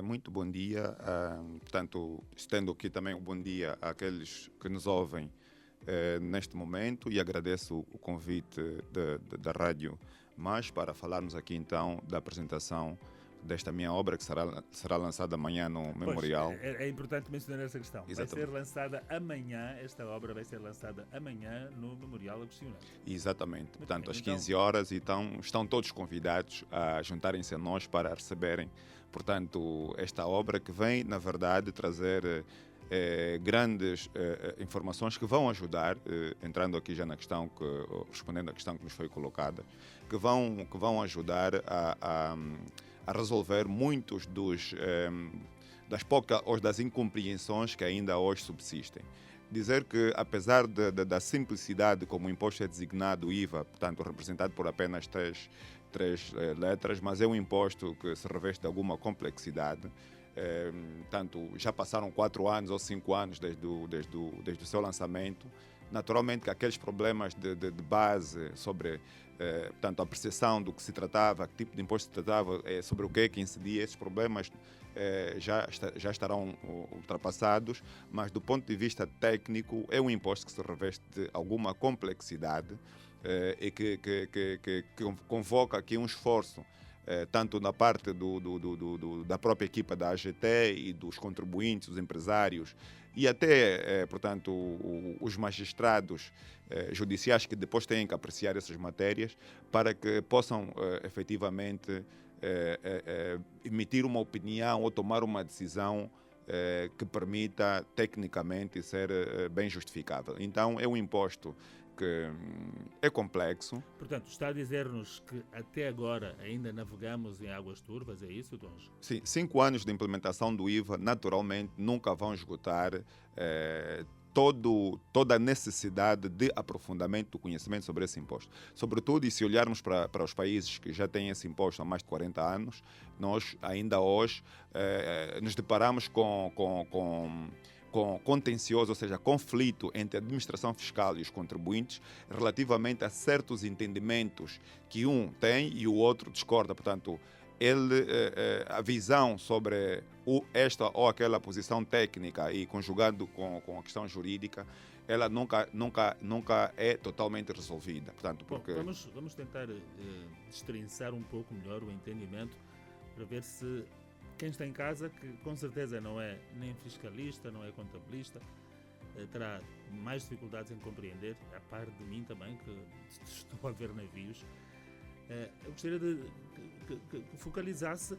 Muito bom dia. Portanto, estendo aqui também um bom dia àqueles que nos ouvem neste momento e agradeço o convite da Rádio Mais para falarmos aqui então da apresentação desta minha obra que será lançada amanhã no Pois, Memorial. é importante mencionar essa questão. Exatamente. Vai ser lançada amanhã, esta obra vai ser lançada amanhã no Memorial Agostinho Neto. Exatamente. Portanto, bem, às então- 15 horas, então estão todos convidados a juntarem-se a nós para receberem, portanto, esta obra que vem, na verdade, trazer grandes informações que vão ajudar, entrando aqui já na questão, respondendo à questão que nos foi colocada, que vão ajudar a resolver muitos das poucas ou das incompreensões que ainda hoje subsistem. Dizer que, apesar da simplicidade como o imposto é designado, o IVA, portanto, representado por apenas três letras, mas é um imposto que se reveste de alguma complexidade. Tanto já passaram 4 anos ou 5 anos desde o seu lançamento. Naturalmente que aqueles problemas de base sobre portanto, a percepção do que se tratava, que tipo de imposto se tratava, sobre o que é que incidia, esses problemas já estarão ultrapassados, mas do ponto de vista técnico é um imposto que se reveste de alguma complexidade e que convoca aqui um esforço tanto na parte da própria equipa da AGT e dos contribuintes, os empresários e até, portanto, os magistrados judiciais que depois têm que apreciar essas matérias para que possam efetivamente emitir uma opinião ou tomar uma decisão que permita tecnicamente ser bem justificável. Então, é um imposto que é complexo. Portanto, está a dizer-nos que até agora ainda navegamos em águas turvas, é isso, Dons? Sim, 5 anos de implementação do IVA, naturalmente, nunca vão esgotar toda a necessidade de aprofundamento do conhecimento sobre esse imposto. Sobretudo, e se olharmos para os países que já têm esse imposto há mais de 40 anos, nós ainda hoje nos deparamos com contencioso, ou seja, conflito entre a administração fiscal e os contribuintes relativamente a certos entendimentos que um tem e o outro discorda. Portanto, a visão sobre esta ou aquela posição técnica e conjugando com a questão jurídica, ela nunca é totalmente resolvida. Portanto, porque... Bom, vamos tentar destrinçar um pouco melhor o entendimento para ver se quem está em casa, que com certeza não é nem fiscalista, não é contabilista, terá mais dificuldades em compreender, a par de mim também, que estou a ver navios. Eu gostaria que focalizasse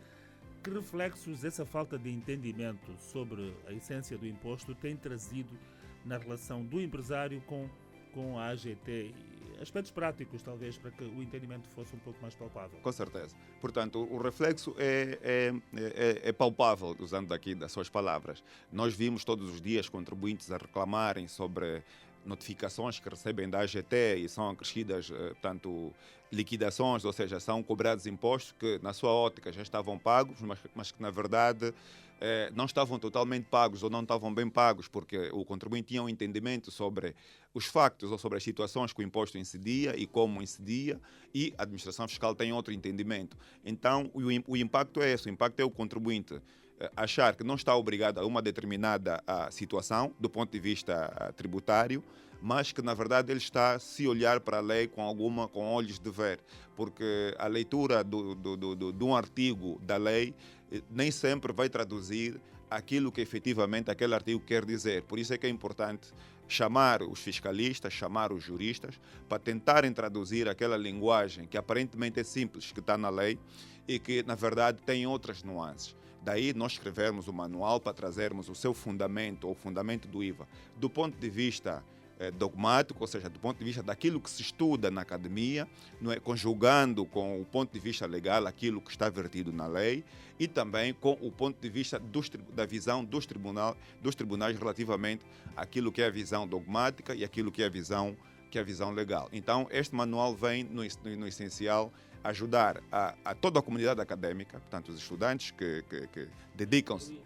que reflexos essa falta de entendimento sobre a essência do imposto tem trazido na relação do empresário com a AGT, aspectos práticos talvez para que o entendimento fosse um pouco mais palpável. Com certeza. Portanto, o reflexo é palpável, usando aqui das suas palavras. Nós vimos todos os dias contribuintes a reclamarem sobre notificações que recebem da AGT e são acrescidas, portanto, liquidações, ou seja, são cobrados impostos que na sua ótica já estavam pagos, mas que na verdade não estavam totalmente pagos ou não estavam bem pagos, porque o contribuinte tinha um entendimento sobre os factos ou sobre as situações que o imposto incidia e como incidia, e a administração fiscal tem outro entendimento. Então, o impacto é esse, o impacto é o contribuinte achar que não está obrigado a uma determinada situação do ponto de vista tributário, mas que na verdade ele está a se olhar para a lei com olhos de ver, porque a leitura de um artigo da lei nem sempre vai traduzir aquilo que efetivamente aquele artigo quer dizer. Por isso é que é importante chamar os fiscalistas, chamar os juristas, para tentarem traduzir aquela linguagem que aparentemente é simples, que está na lei e que na verdade tem outras nuances. Daí nós escrevermos o manual para trazermos o seu fundamento, ou o fundamento do IVA, do ponto de vista dogmático, ou seja, do ponto de vista daquilo que se estuda na academia, não é? Conjugando com o ponto de vista legal aquilo que está vertido na lei e também com o ponto de vista da visão dos tribunais relativamente àquilo que é a visão dogmática e aquilo que é a visão legal. Então, este manual vem, no essencial, ajudar a toda a comunidade académica, portanto, os estudantes que dedicam-se.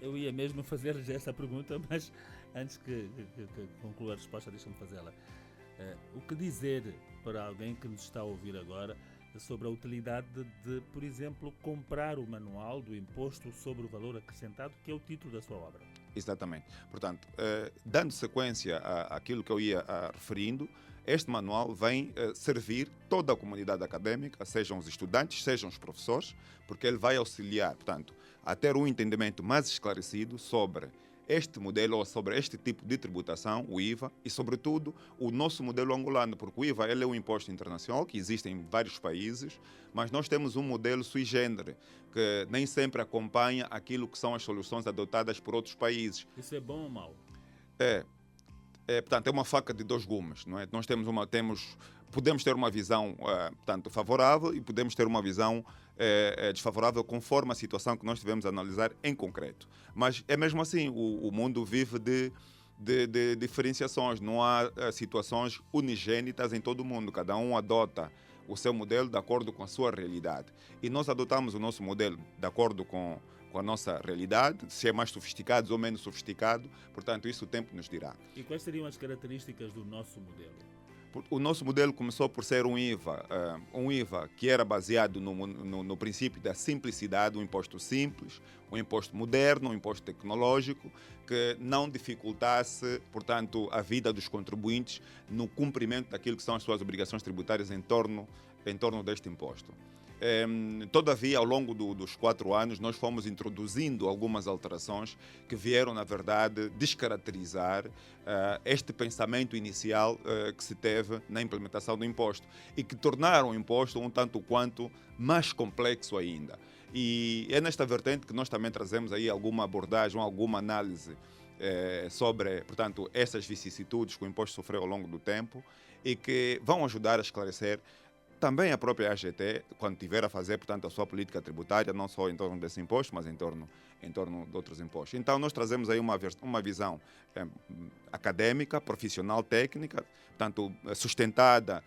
Eu ia mesmo fazer essa pergunta, mas antes que conclua a resposta, deixa-me fazê-la. O que dizer para alguém que nos está a ouvir agora sobre a utilidade de, por exemplo, comprar o manual do Imposto sobre o Valor Acrescentado, que é o título da sua obra. Exatamente. Portanto, dando sequência àquilo que eu ia referindo, este manual vem servir toda a comunidade académica, sejam os estudantes, sejam os professores, porque ele vai auxiliar, portanto, a ter um entendimento mais esclarecido sobre este modelo ou sobre este tipo de tributação, o IVA, e, sobretudo, o nosso modelo angolano, porque o IVA ele é um imposto internacional que existe em vários países, mas nós temos um modelo sui generis, que nem sempre acompanha aquilo que são as soluções adotadas por outros países. Isso é bom ou mau? Portanto, é uma faca de dois gumes, não é? Nós podemos ter uma visão, portanto, favorável e podemos ter uma visão desfavorável conforme a situação que nós tivemos a analisar em concreto. Mas é mesmo assim, o mundo vive de diferenciações, não há situações unigênitas em todo o mundo, cada um adota o seu modelo de acordo com a sua realidade. E nós adotamos o nosso modelo de acordo com a nossa realidade, se é mais sofisticado ou menos sofisticado, portanto, isso o tempo nos dirá. E quais seriam as características do nosso modelo? O nosso modelo começou por ser um IVA que era baseado no princípio da simplicidade, um imposto simples, um imposto moderno, um imposto tecnológico, que não dificultasse, portanto, a vida dos contribuintes no cumprimento daquilo que são as suas obrigações tributárias em torno deste imposto. Todavia, ao longo dos 4 anos, nós fomos introduzindo algumas alterações que vieram, na verdade, descaracterizar este pensamento inicial que se teve na implementação do imposto e que tornaram o imposto um tanto quanto mais complexo ainda. E é nesta vertente que nós também trazemos aí alguma abordagem, alguma análise sobre, portanto, essas vicissitudes que o imposto sofreu ao longo do tempo e que vão ajudar a esclarecer também a própria AGT, quando tiver a fazer, portanto, a sua política tributária, não só em torno desse imposto, mas em torno de outros impostos. Então, nós trazemos aí uma visão acadêmica, profissional, técnica, portanto, sustentada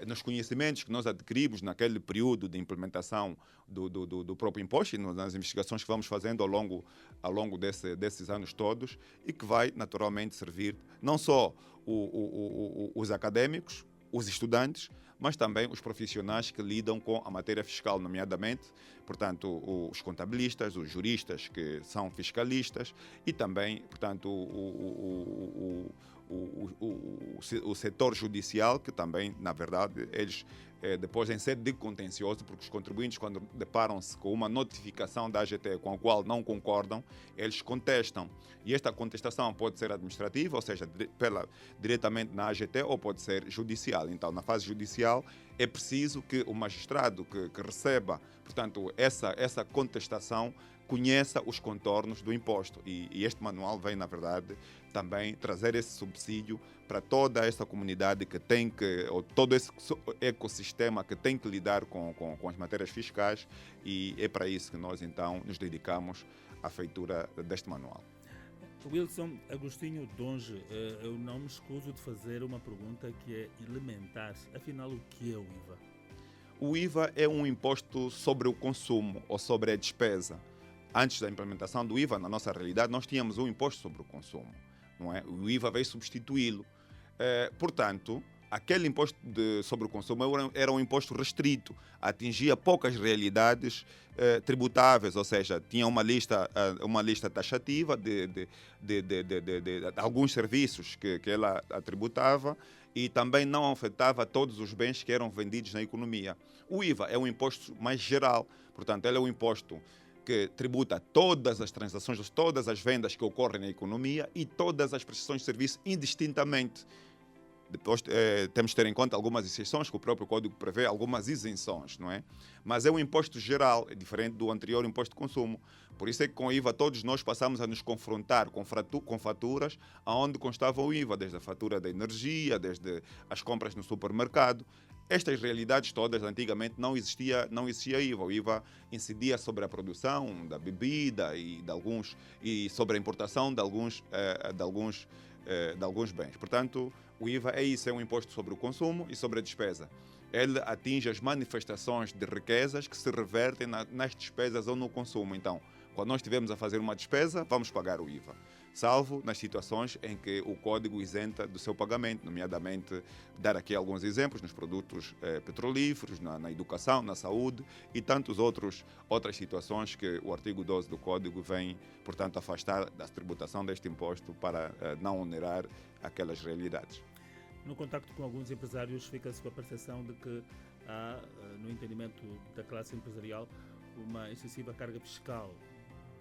nos conhecimentos que nós adquirimos naquele período de implementação do próprio imposto e nas investigações que vamos fazendo ao longo desses anos todos e que vai, naturalmente, servir não só os académicos, os estudantes, mas também os profissionais que lidam com a matéria fiscal, nomeadamente, portanto, os contabilistas, os juristas que são fiscalistas e também, portanto, o setor judicial, que também, na verdade, eles, depois em sede de contencioso, porque os contribuintes, quando deparam-se com uma notificação da AGT com a qual não concordam, eles contestam. E esta contestação pode ser administrativa, ou seja, diretamente na AGT, ou pode ser judicial. Então, na fase judicial, é preciso que o magistrado que receba, portanto, essa contestação conheça os contornos do imposto. E este manual vem, na verdade, também trazer esse subsídio para toda essa comunidade ou todo esse ecossistema que tem que lidar com as matérias fiscais, e é para isso que nós, então, nos dedicamos à feitura deste manual. Wilson Agostinho Donge, eu não me escuso de fazer uma pergunta que é elementar. Afinal, o que é o IVA? O IVA é um imposto sobre o consumo ou sobre a despesa. Antes da implementação do IVA, na nossa realidade, nós tínhamos um imposto sobre o consumo, não é? O IVA veio substituí-lo. Portanto, aquele imposto sobre o consumo era um imposto restrito, atingia poucas realidades tributáveis, ou seja, tinha uma lista taxativa de alguns serviços que ela tributava e também não afetava todos os bens que eram vendidos na economia. O IVA é um imposto mais geral, portanto, ele é um imposto que tributa todas as transações, todas as vendas que ocorrem na economia e todas as prestações de serviço indistintamente. Depois temos que ter em conta algumas exceções que o próprio Código prevê, algumas isenções, não é? Mas é um imposto geral, é diferente do anterior imposto de consumo. Por isso é que com o IVA todos nós passamos a nos confrontar com faturas onde constava o IVA, desde a fatura da energia, desde as compras no supermercado. Estas realidades todas, antigamente, não existia IVA. O IVA incidia sobre a produção da bebida e sobre a importação de alguns bens. Portanto, o IVA é um imposto sobre o consumo e sobre a despesa. Ele atinge as manifestações de riquezas que se revertem nas despesas ou no consumo. Então, Quando nós estivermos a fazer uma despesa, vamos pagar o IVA. Salvo nas situações em que o código isenta do seu pagamento, nomeadamente, dar aqui alguns exemplos, nos produtos petrolíferos, na educação, na saúde e tantas outras situações que o artigo 12 do código vem, portanto, afastar da tributação deste imposto para não onerar aquelas realidades. No contacto com alguns empresários, fica-se com a percepção de que há, no entendimento da classe empresarial, uma excessiva carga fiscal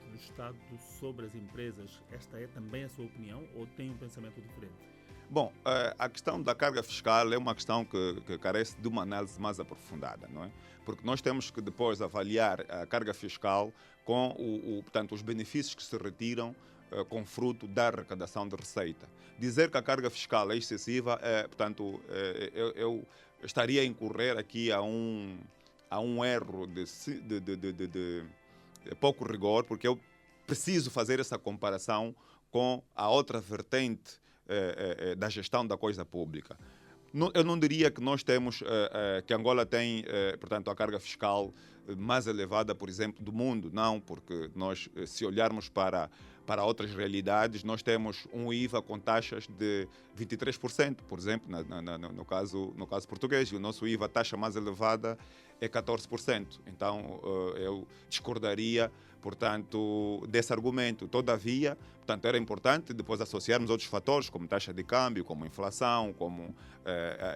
do Estado sobre as empresas. Esta é também a sua opinião ou tem um pensamento diferente? Bom, a questão da carga fiscal é uma questão que carece de uma análise mais aprofundada, não é? Porque nós temos que depois avaliar a carga fiscal com portanto, os benefícios que se retiram com fruto da arrecadação de receita. Dizer que a carga fiscal é excessiva, portanto, eu estaria a incorrer aqui a um erro de pouco rigor, porque eu preciso fazer essa comparação com a outra vertente da gestão da coisa pública. Eu não diria que nós temos, que Angola tem, portanto, a carga fiscal mais elevada, por exemplo, do mundo. Não, porque nós, se olharmos para outras realidades, nós temos um IVA com taxas de 23%, por exemplo, no caso português. E o nosso IVA, a taxa mais elevada, é 14%. Então, eu discordaria, portanto, desse argumento. Todavia, portanto, era importante depois associarmos outros fatores, como taxa de câmbio, como inflação,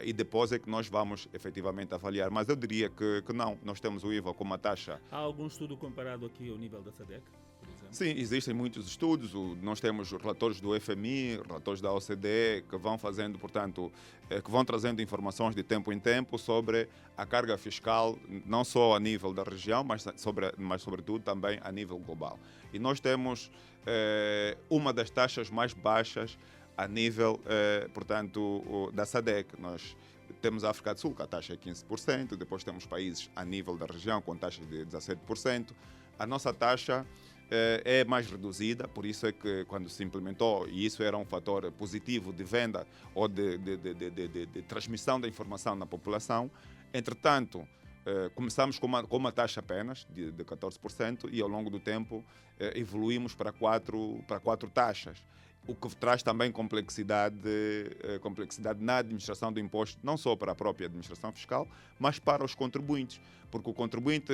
e depois é que nós vamos efetivamente avaliar. Mas eu diria que não, nós temos o IVA com uma taxa... Há algum estudo comparado aqui ao nível da SADC, por exemplo? Sim, existem muitos estudos. Nós temos relatórios do FMI, relatórios da OCDE, que vão fazendo, portanto, que vão trazendo informações de tempo em tempo sobre a carga fiscal, não só a nível da região, mas sobretudo também a nível global. E nós temos uma das taxas mais baixas a nível, portanto, da SADC. Nós temos a África do Sul, que a taxa é 15%, depois temos países a nível da região com taxas de 17%. A nossa taxa é mais reduzida, por isso é que quando se implementou, e isso era um fator positivo de venda ou de transmissão da informação na população, entretanto, começamos com uma taxa apenas de 14% e ao longo do tempo evoluímos para quatro taxas, o que traz também complexidade na administração do imposto, não só para a própria administração fiscal, mas para os contribuintes. Porque o contribuinte,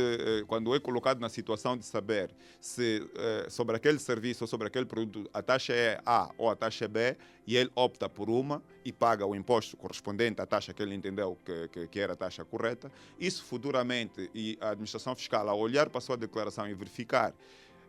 quando é colocado na situação de saber se sobre aquele serviço ou sobre aquele produto a taxa é A ou a taxa é B, e ele opta por uma e paga o imposto correspondente à taxa que ele entendeu que era a taxa correta, isso futuramente, e a administração fiscal, ao olhar para a sua declaração e verificar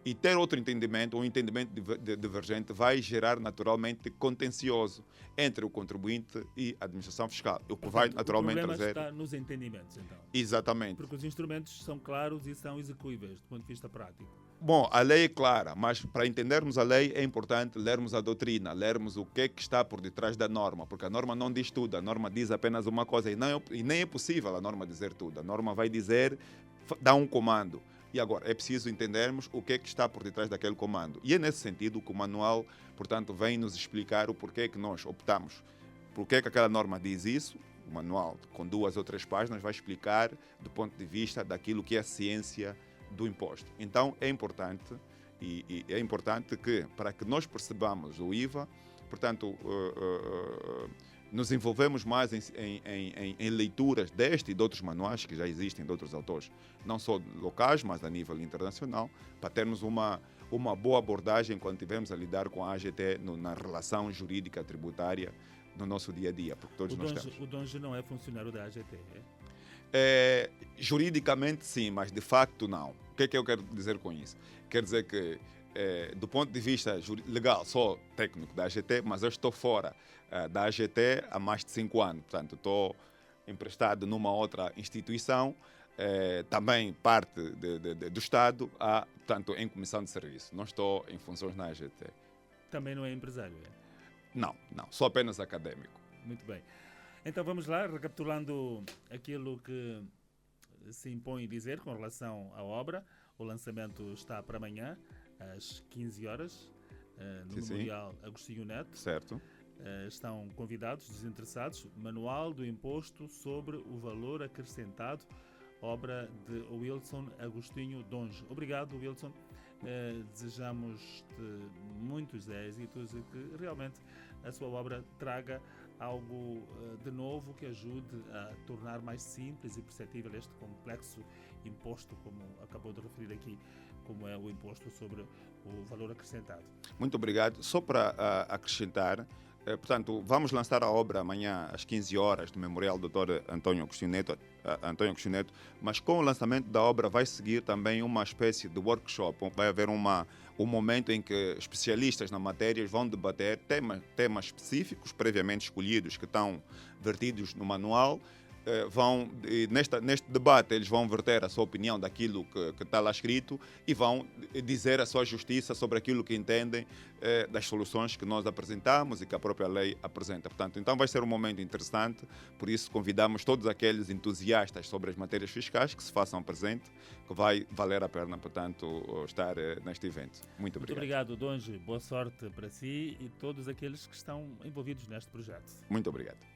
e ter outro entendimento, um entendimento divergente, vai gerar naturalmente contencioso entre o contribuinte e a administração fiscal. O que vai naturalmente trazer... O problema está nos entendimentos, então. Exatamente. Porque os instrumentos são claros e são execuíveis do ponto de vista prático. Bom, a lei é clara, mas para entendermos a lei é importante lermos a doutrina, lermos o que é que está por detrás da norma, porque a norma não diz tudo, a norma diz apenas uma coisa e nem é possível a norma dizer tudo. A norma vai dizer, dá um comando. E agora, é preciso entendermos o que é que está por detrás daquele comando. E é nesse sentido que o manual, portanto, vem nos explicar o porquê que nós optamos, porquê que aquela norma diz isso. O manual, com 2 ou 3 páginas, vai explicar do ponto de vista daquilo que é a ciência do imposto. Então, é importante, e é importante que, para que nós percebamos o IVA, portanto, nos envolvemos mais em leituras deste e de outros manuais que já existem de outros autores, não só locais, mas a nível internacional, para termos uma boa abordagem quando estivermos a lidar com a AGT na relação jurídica tributária no nosso dia a dia. Porque todos nós temos. O Donge não é funcionário da AGT, juridicamente sim, mas de facto não. O que é que eu quero dizer com isso? Quer dizer que do ponto de vista legal, sou técnico da AGT, mas eu estou fora da AGT há mais de 5 anos. Portanto, estou emprestado numa outra instituição, também parte do Estado, portanto, em comissão de serviço. Não estou em funções na AGT. Também não é empresário, é? Não, sou apenas académico. Muito bem. Então vamos lá, recapitulando aquilo que se impõe dizer com relação à obra. O lançamento está para amanhã, às 15 horas, no Memorial Agostinho Neto. Certo. Estão convidados, desinteressados, Manual do Imposto sobre o Valor Acrescentado, obra de Wilson Agostinho Donge. Obrigado, Wilson, Desejamos-te muitos êxitos e que realmente a sua obra traga algo de novo que ajude a tornar mais simples e perceptível este complexo imposto, como acabou de referir aqui, como é o imposto sobre o valor acrescentado. Muito obrigado. Só para acrescentar, portanto, vamos lançar a obra amanhã às 15 horas do Memorial Dr. António Agostinho Neto, mas com o lançamento da obra vai seguir também uma espécie de workshop. Vai haver um momento em que especialistas na matéria vão debater temas específicos previamente escolhidos que estão vertidos no manual. Neste debate eles vão verter a sua opinião daquilo que está lá escrito e vão dizer a sua justiça sobre aquilo que entendem das soluções que nós apresentamos e que a própria lei apresenta. Portanto, então vai ser um momento interessante, por isso convidamos todos aqueles entusiastas sobre as matérias fiscais que se façam presente, que vai valer a pena, portanto, estar neste evento. Muito obrigado. Muito obrigado, Donge. Boa sorte para si e todos aqueles que estão envolvidos neste projeto. Muito obrigado.